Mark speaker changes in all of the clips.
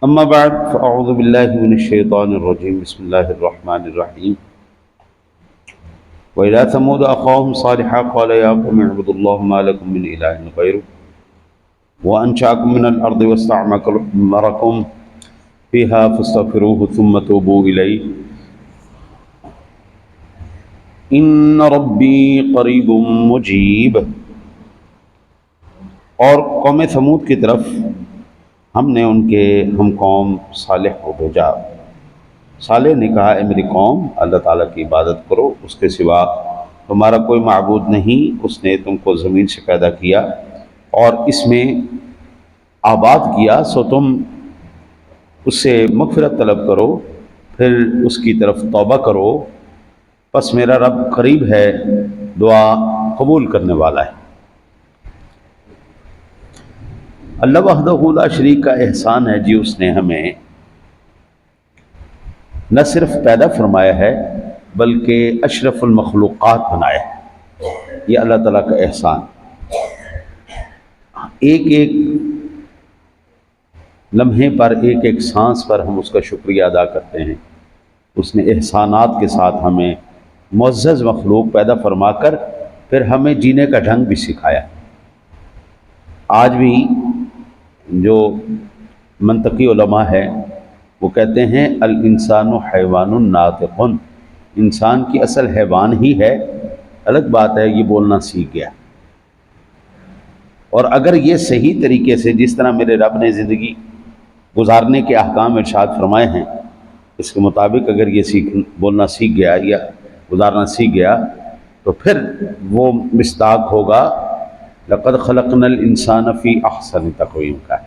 Speaker 1: أما بعد فأعوذ بالله من الشيطان الرجيم بسم الله الرحمن الرحيم وإلى ثمود أخاهم صالحا قال يا قوم اعبدوا الله ما لكم من إله غيره وأنشأكم من الأرض واستعمركم فيها فاستغفروه ثم توبوا إليه إن ربي قريب مجيب۔ اور قوم ثمود کی طرف ہم نے ان کے ہم قوم صالح کو بھیجا۔ صالح نے کہا اے میری قوم، اللہ تعالیٰ کی عبادت کرو، اس کے سوا تمہارا کوئی معبود نہیں۔ اس نے تم کو زمین سے پیدا کیا اور اس میں آباد کیا، سو تم اس سے مغفرت طلب کرو، پھر اس کی طرف توبہ کرو، پس میرا رب قریب ہے، دعا قبول کرنے والا ہے۔ اللہ وحدہ لا شریک کا احسان ہے جی، اس نے ہمیں نہ صرف پیدا فرمایا ہے بلکہ اشرف المخلوقات بنایا ہے۔ یہ اللہ تعالیٰ کا احسان، ایک ایک لمحے پر، ایک ایک سانس پر ہم اس کا شکریہ ادا کرتے ہیں۔ اس نے احسانات کے ساتھ ہمیں معزز مخلوق پیدا فرما کر پھر ہمیں جینے کا ڈھنگ بھی سکھایا۔ آج بھی جو منطقی علماء ہے وہ کہتے ہیں الانسان حیوان ناطق، انسان کی اصل حیوان ہی ہے، الگ بات ہے یہ بولنا سیکھ گیا۔ اور اگر یہ صحیح طریقے سے جس طرح میرے رب نے زندگی گزارنے کے احکام ارشاد فرمائے ہیں اس کے مطابق اگر یہ بولنا سیکھ گیا یا گزارنا سیکھ گیا تو پھر وہ مصداق ہوگا لقد خلقنا الانسان فی احسن تقویم کا ہے،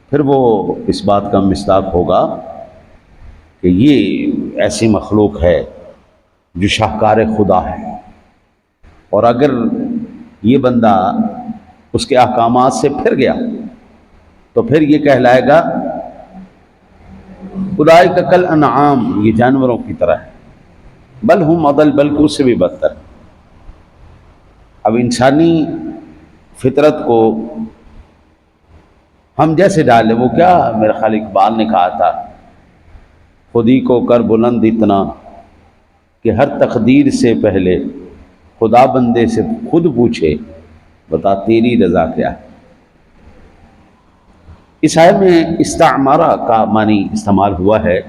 Speaker 1: پھر وہ اس بات کا مصداق ہوگا کہ یہ ایسی مخلوق ہے جو شاہکار خدا ہے۔ اور اگر یہ بندہ اس کے احکامات سے پھر گیا تو پھر یہ کہلائے گا اولئک کالانعام، یہ جانوروں کی طرح ہے، بل ہم اضل، بلکہ اس سے بھی بدتر۔ اب انسانی فطرت کو ہم جیسے ڈالے، وہ کیا میرا خیال اقبال نے کہا تھا، خودی کو کر بلند اتنا کہ ہر تقدیر سے پہلے خدا بندے سے خود پوچھے بتا تیری رضا کیا ہے۔ اس آیت میں استعمارہ کا معنی استعمال ہوا ہے،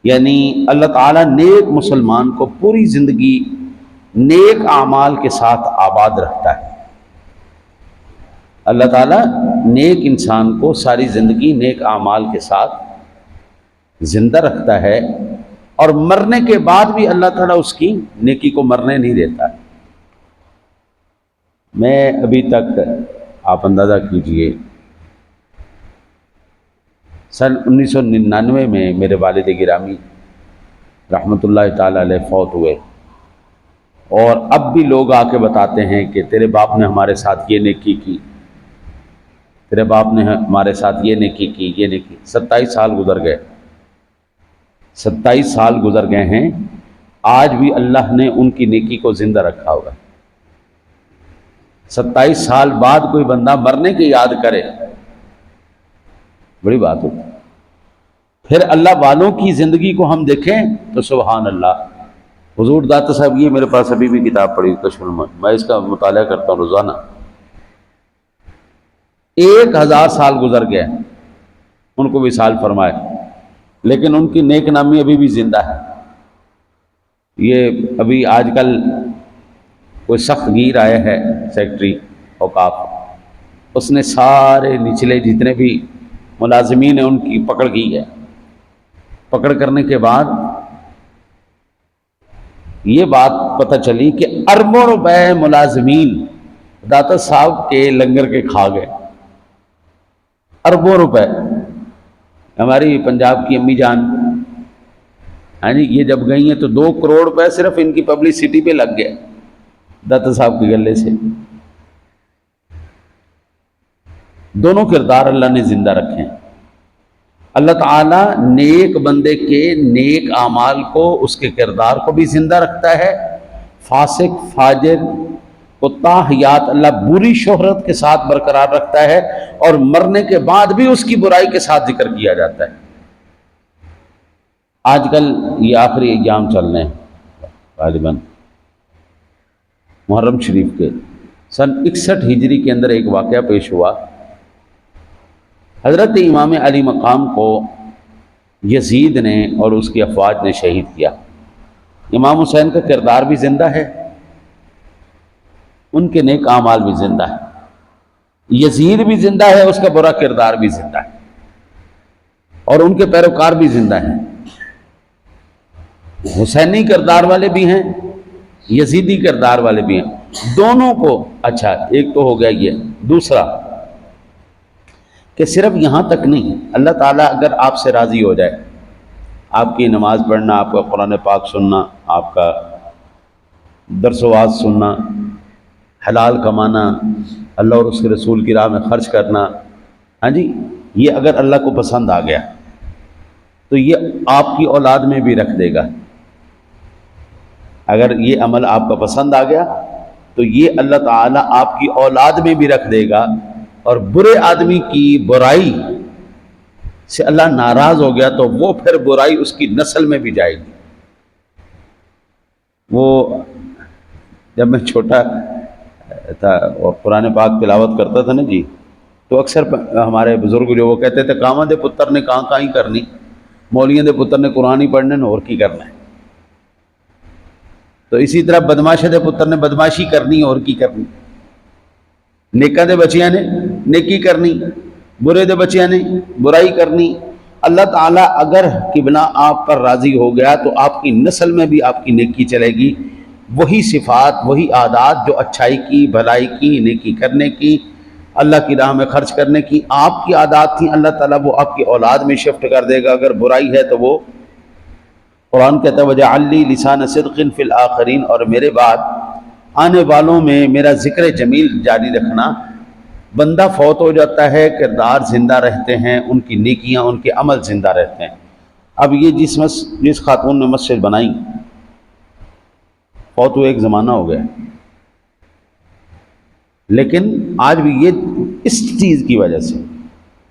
Speaker 1: یعنی اللہ تعالیٰ نیک مسلمان کو پوری زندگی نیک اعمال کے ساتھ آباد رکھتا ہے۔ اللہ تعالیٰ نیک انسان کو ساری زندگی نیک اعمال کے ساتھ زندہ رکھتا ہے، اور مرنے کے بعد بھی اللہ تعالیٰ اس کی نیکی کو مرنے نہیں دیتا۔ میں ابھی تک، آپ اندازہ کیجئے، سن 1999 میں میرے والد گرامی رحمۃ اللہ تعالیٰ علیہ فوت ہوئے، اور اب بھی لوگ آ کے بتاتے ہیں کہ تیرے باپ نے ہمارے ساتھ یہ نیکی کی، تیرے باپ نے ہمارے ساتھ یہ نیکی کی، یہ نیکی۔ 27 سال گزر گئے، 27 سال گزر گئے ہیں، آج بھی اللہ نے ان کی نیکی کو زندہ رکھا ہوگا۔ 27 سال بعد کوئی بندہ مرنے کی یاد کرے، بڑی بات ہوتی۔ پھر اللہ والوں کی زندگی کو ہم دیکھیں تو سبحان اللہ۔ حضور داتا صاحب، یہ میرے پاس ابھی بھی کتاب پڑھی کشف الملک، میں اس کا مطالعہ کرتا ہوں روزانہ۔ 1000 سال گزر گئے ان کو وصال فرمائے، لیکن ان کی نیک نامی ابھی بھی زندہ ہے۔ یہ ابھی آج کل کوئی سخت گیر آیا ہے سیکٹری اوقاف، اس نے سارے نچلے جتنے بھی ملازمین ہیں ان کی پکڑ کی ہے۔ پکڑ کرنے کے بعد یہ بات پتہ چلی کہ اربوں روپے ملازمین داتا صاحب کے لنگر کے کھا گئے، اربوں روپے۔ ہماری پنجاب کی امی جان یہ جب گئی ہیں تو 2 کروڑ روپے صرف ان کی پبلسٹی پہ لگ گئے داتا صاحب کے گلے سے۔ دونوں کردار اللہ نے زندہ رکھے ہیں۔ اللہ تعالیٰ نیک بندے کے نیک اعمال کو، اس کے کردار کو بھی زندہ رکھتا ہے، فاسق فاجر کو تاحیات اللہ بری شہرت کے ساتھ برقرار رکھتا ہے، اور مرنے کے بعد بھی اس کی برائی کے ساتھ ذکر کیا جاتا ہے۔ آج کل یہ آخری ایام چل رہے ہیں غالباً محرم شریف کے، سن 61 ہجری کے اندر ایک واقعہ پیش ہوا۔ حضرت امام علی مقام کو یزید نے اور اس کی افواج نے شہید کیا۔ امام حسین کا کردار بھی زندہ ہے، ان کے نیک اعمال بھی زندہ ہے، یزید بھی زندہ ہے، اس کا برا کردار بھی زندہ ہے، اور ان کے پیروکار بھی زندہ ہیں۔ حسینی کردار والے بھی ہیں، یزیدی کردار والے بھی ہیں، دونوں کو۔ اچھا ایک تو ہو گیا یہ، دوسرا کہ صرف یہاں تک نہیں، اللہ تعالیٰ اگر آپ سے راضی ہو جائے، آپ کی نماز پڑھنا، آپ کا قرآن پاک سننا، آپ کا درس و واعظ سننا، حلال کمانا، اللہ اور اس کے رسول کی راہ میں خرچ کرنا، ہاں جی، یہ اگر اللہ کو پسند آ گیا تو یہ آپ کی اولاد میں بھی رکھ دے گا۔ اگر یہ عمل آپ کا پسند آ گیا تو یہ اللہ تعالیٰ آپ کی اولاد میں بھی رکھ دے گا، اور برے آدمی کی برائی سے اللہ ناراض ہو گیا تو وہ پھر برائی اس کی نسل میں بھی جائے گی۔ وہ جب میں چھوٹا تھا اور قرآن پاک تلاوت کرتا تھا نا جی، تو اکثر ہمارے بزرگ جو وہ کہتے تھے کاواں دے پتر نے کہاں ہی کرنی، مولیاں دے پتر نے قرآن ہی پڑھنے اور کی کرنا ہے۔ تو اسی طرح بدماشے دے پتر نے بدماشی کرنی اور کی کرنی، نیکاں دے بچیاں نے نیکی کرنی، برے دے بچیاں نے برائی کرنی۔ اللہ تعالیٰ اگر قبلہ آپ پر راضی ہو گیا تو آپ کی نسل میں بھی آپ کی نیکی چلے گی، وہی صفات، وہی عادات جو اچھائی کی، بھلائی کی، نیکی کرنے کی، اللہ کی راہ میں خرچ کرنے کی آپ کی عادات تھیں، اللہ تعالیٰ وہ آپ کی اولاد میں شفٹ کر دے گا۔ اگر برائی ہے تو وہ قرآن کہتا ہے وَجَعَلْ لِي لِسَانَ صِدْقٍ فِي الْآخِرِينَ، اور میرے بعد آنے والوں میں میرا ذکر جمیل جاری رکھنا۔ بندہ فوت ہو جاتا ہے، کردار زندہ رہتے ہیں، ان کی نیکیاں، ان کے عمل زندہ رہتے ہیں۔ اب یہ جس خاتون نے مسجد بنائی فوت ہوئے ایک زمانہ ہو گیا، لیکن آج بھی یہ اس چیز کی وجہ سے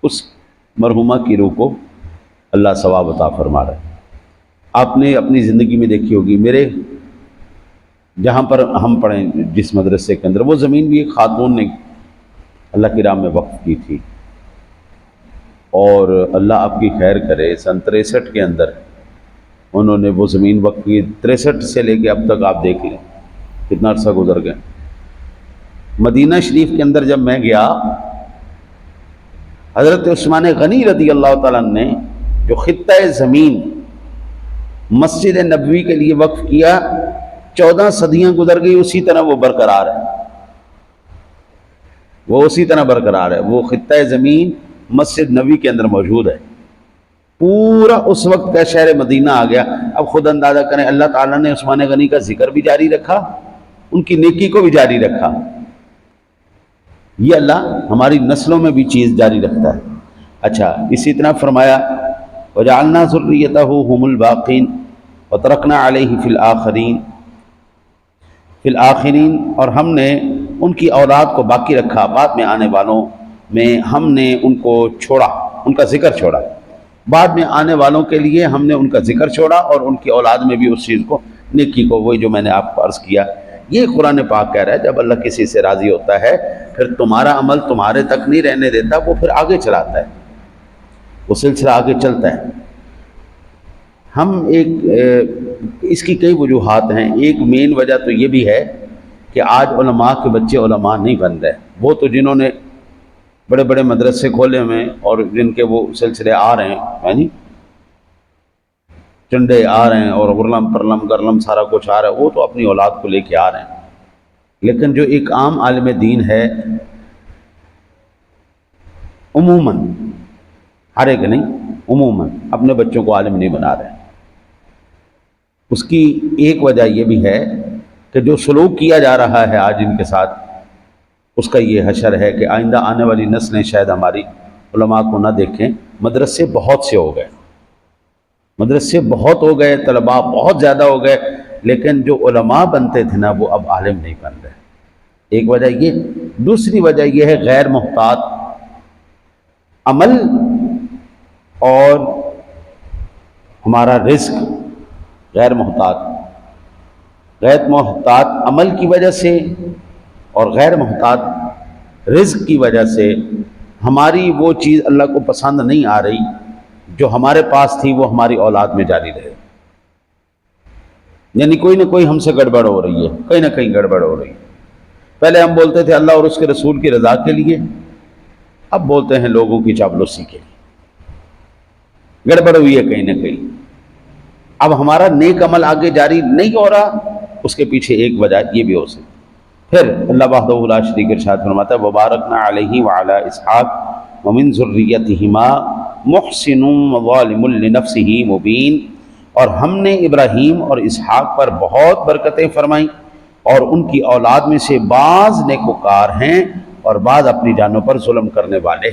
Speaker 1: اس مرحومہ کی روح کو اللہ ثواب عطا فرما رہا ہے۔ آپ نے اپنی زندگی میں دیکھی ہوگی، میرے جہاں پر ہم پڑھیں جس مدرسے کے اندر، وہ زمین بھی ایک خاتون نے اللہ کی راہ میں وقف کی تھی، اور اللہ آپ کی خیر کرے، سن 63 کے اندر انہوں نے وہ زمین وقف کی۔ 63 سے لے کے اب تک آپ دیکھ لیں کتنا عرصہ گزر گیا۔ مدینہ شریف کے اندر جب میں گیا، حضرت عثمان غنی رضی اللہ تعالیٰ نے جو خطہ زمین مسجد نبوی کے لیے وقف کیا، 14 صدیاں گزر گئی، اسی طرح وہ برقرار ہے، وہ اسی طرح برقرار ہے۔ وہ خطہ زمین مسجد نبوی کے اندر موجود ہے، پورا اس وقت کا شہر مدینہ آ گیا۔ اب خود اندازہ کریں، اللہ تعالیٰ نے عثمان غنی کا ذکر بھی جاری رکھا، ان کی نیکی کو بھی جاری رکھا۔ یہ اللہ ہماری نسلوں میں بھی چیز جاری رکھتا ہے۔ اچھا، اسی طرح فرمایا وَجَعَلْنَا ذُرِّيَّتَهُ هُمُ الْبَاقِينَ وَتَرَكْنَا عَلَيْهِ فِي الْآخِرِينَ، اور ہم نے ان کی اولاد کو باقی رکھا، بعد میں آنے والوں میں ہم نے ان کو چھوڑا، ان کا ذکر چھوڑا، بعد میں آنے والوں کے لیے ہم نے ان کا ذکر چھوڑا، اور ان کی اولاد میں بھی اس چیز کو، نیکی کو، وہی جو میں نے آپ کو عرض کیا۔ یہ قرآن پاک کہہ رہا ہے جب اللہ کسی سے راضی ہوتا ہے پھر تمہارا عمل تمہارے تک نہیں رہنے دیتا، وہ پھر آگے چلاتا ہے، وہ سلسلہ آگے چلتا ہے۔ ہم اس کی کئی وجوہات ہیں۔ ایک مین وجہ تو یہ بھی ہے کہ آج علماء کے بچے علماء نہیں بن رہے۔ وہ تو جنہوں نے بڑے بڑے مدرسے کھولے ہوئے اور جن کے وہ سلسلے آ رہے ہیں، یعنی چنڈے آ رہے ہیں اور غرلم پرلم گرلم سارا کچھ آ رہا ہے، وہ تو اپنی اولاد کو لے کے آ رہے ہیں۔ لیکن جو ایک عام عالم دین ہے، عموماً، ہر ایک نہیں، عموماً اپنے بچوں کو عالم نہیں بنا رہے۔ اس کی ایک وجہ یہ بھی ہے کہ جو سلوک کیا جا رہا ہے آج ان کے ساتھ، اس کا یہ حشر ہے کہ آئندہ آنے والی نسلیں شاید ہماری علماء کو نہ دیکھیں۔ مدرسے بہت سے ہو گئے، مدرسے بہت ہو گئے، طلباء بہت زیادہ ہو گئے، لیکن جو علماء بنتے تھے نا وہ اب عالم نہیں بن رہے۔ ایک وجہ یہ، دوسری وجہ یہ ہے غیر محتاط عمل اور ہمارا رزق غیر محتاط عمل کی وجہ سے اور غیر محتاط رزق کی وجہ سے ہماری وہ چیز اللہ کو پسند نہیں آ رہی جو ہمارے پاس تھی، وہ ہماری اولاد میں جاری رہے، یعنی کوئی نہ کوئی ہم سے گڑبڑ ہو رہی ہے، کہیں نہ کہیں گڑبڑ ہو رہی ہے۔ پہلے ہم بولتے تھے اللہ اور اس کے رسول کی رضا کے لیے، اب بولتے ہیں لوگوں کی چاپلوسی کے لیے، گڑبڑ ہوئی ہے کہیں نہ کہیں۔ اب ہمارا نیک عمل آگے جاری نہیں ہو رہا، اس کے پیچھے ایک وجہ یہ بھی ہو سکتی۔ پھر اللہ وحدہ لا شریک ارشاد فرماتا ہے وبارکنا علیہ وعلی اسحاق ومن ذریتہما محسن وظالم لنفسہ مبین، اور ہم نے ابراہیم اور اسحاق پر بہت برکتیں فرمائیں، اور ان کی اولاد میں سے بعض نیکوکار ہیں اور بعض اپنی جانوں پر ظلم کرنے والے۔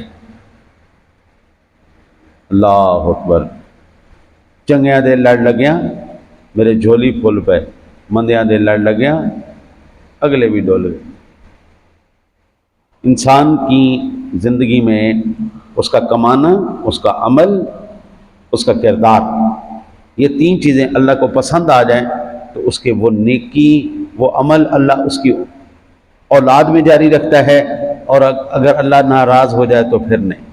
Speaker 1: اللہ اکبر، چنگیاں دے لڑ لگیاں میرے جھولی پھول پہ، مندیاں دے لڑ لگیاں اگلے بھی ڈول گئے۔ انسان کی زندگی میں اس کا کمانا، اس کا عمل، اس کا کردار، یہ تین چیزیں اللہ کو پسند آ جائیں تو اس کے وہ نیکی، وہ عمل اللہ اس کی اولاد میں جاری رکھتا ہے، اور اگر اللہ ناراض ہو جائے تو پھر نہیں،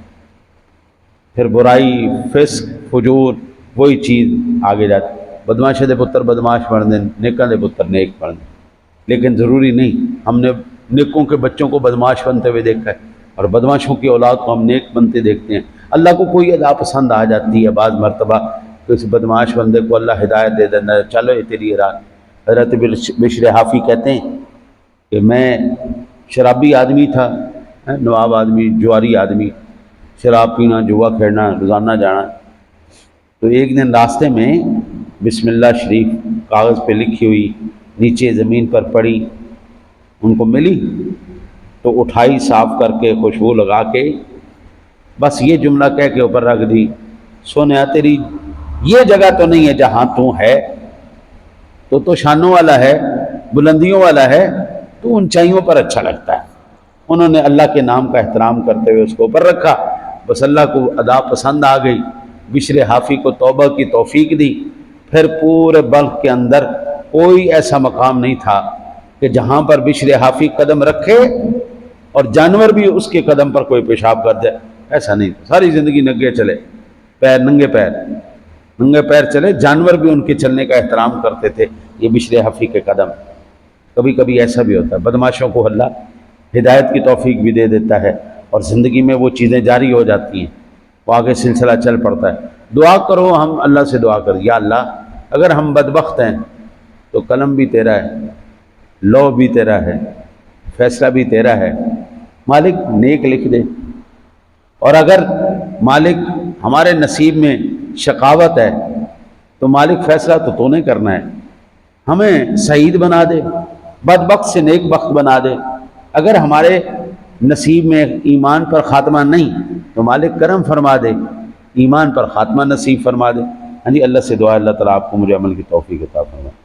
Speaker 1: پھر برائی، فسق، فجور، وہی چیز آگے جاتی۔ بدماشے دے پتر بدماش بن دیں، نیکاں دے پتر نیک بن دیں، لیکن ضروری نہیں۔ ہم نے نیکوں کے بچوں کو بدماش بنتے ہوئے دیکھا ہے، اور بدماشوں کی اولاد کو ہم نیک بنتے دیکھتے ہیں۔ اللہ کو کوئی ادا پسند آ جاتی ہے بعض مرتبہ، تو اس بدماش بندے کو اللہ ہدایت دے دینا، چلو یہ تیری راہ۔ حضرت بشر حافی کہتے ہیں کہ میں شرابی آدمی تھا، نواب آدمی، جواری آدمی، شراب پینا، جوا کھیلنا، روزانہ جانا۔ تو ایک دن راستے میں بسم اللہ شریف کاغذ پہ لکھی ہوئی نیچے زمین پر پڑی، ان کو ملی تو اٹھائی، صاف کر کے خوشبو لگا کے بس یہ جملہ کہہ کے اوپر رکھ دی، سونیا تیری یہ جگہ تو نہیں ہے جہاں تو ہے، تو شانوں والا ہے، بلندیوں والا ہے، تو اونچائیوں پر اچھا لگتا ہے۔ انہوں نے اللہ کے نام کا احترام کرتے ہوئے اس کو اوپر رکھا، بس اللہ کو ادا پسند آ گئی، بشر حافی کو توبہ کی توفیق دی۔ پھر پورے بلخ کے اندر کوئی ایسا مقام نہیں تھا کہ جہاں پر بشر حافی قدم رکھے اور جانور بھی اس کے قدم پر کوئی پیشاب کر دے، ایسا نہیں۔ ساری زندگی ننگے چلے، ننگے پیر چلے، جانور بھی ان کے چلنے کا احترام کرتے تھے، یہ بشر حافی کے قدم۔ کبھی کبھی ایسا بھی ہوتا ہے، بدماشوں کو اللہ ہدایت کی توفیق بھی دے دیتا ہے، اور زندگی میں وہ چیزیں جاری ہو جاتی ہیں، وہ آگے سلسلہ چل پڑتا ہے۔ دعا کرو، ہم اللہ سے دعا کریں، یا اللہ اگر ہم بدبخت ہیں تو قلم بھی تیرا ہے، لو بھی تیرا ہے، فیصلہ بھی تیرا ہے، مالک نیک لکھ دے۔ اور اگر مالک ہمارے نصیب میں شقاوت ہے تو مالک فیصلہ تو نے کرنا ہے، ہمیں سعید بنا دے، بدبخت سے نیک بخت بنا دے۔ اگر ہمارے نصیب میں ایمان پر خاتمہ نہیں تو مالک کرم فرما دے، ایمان پر خاتمہ نصیب فرما دے۔ ہاں جی، اللہ سے دعا اللہ تعالیٰ آپ کو مجھے عمل کی توفیق عطا فرمائے۔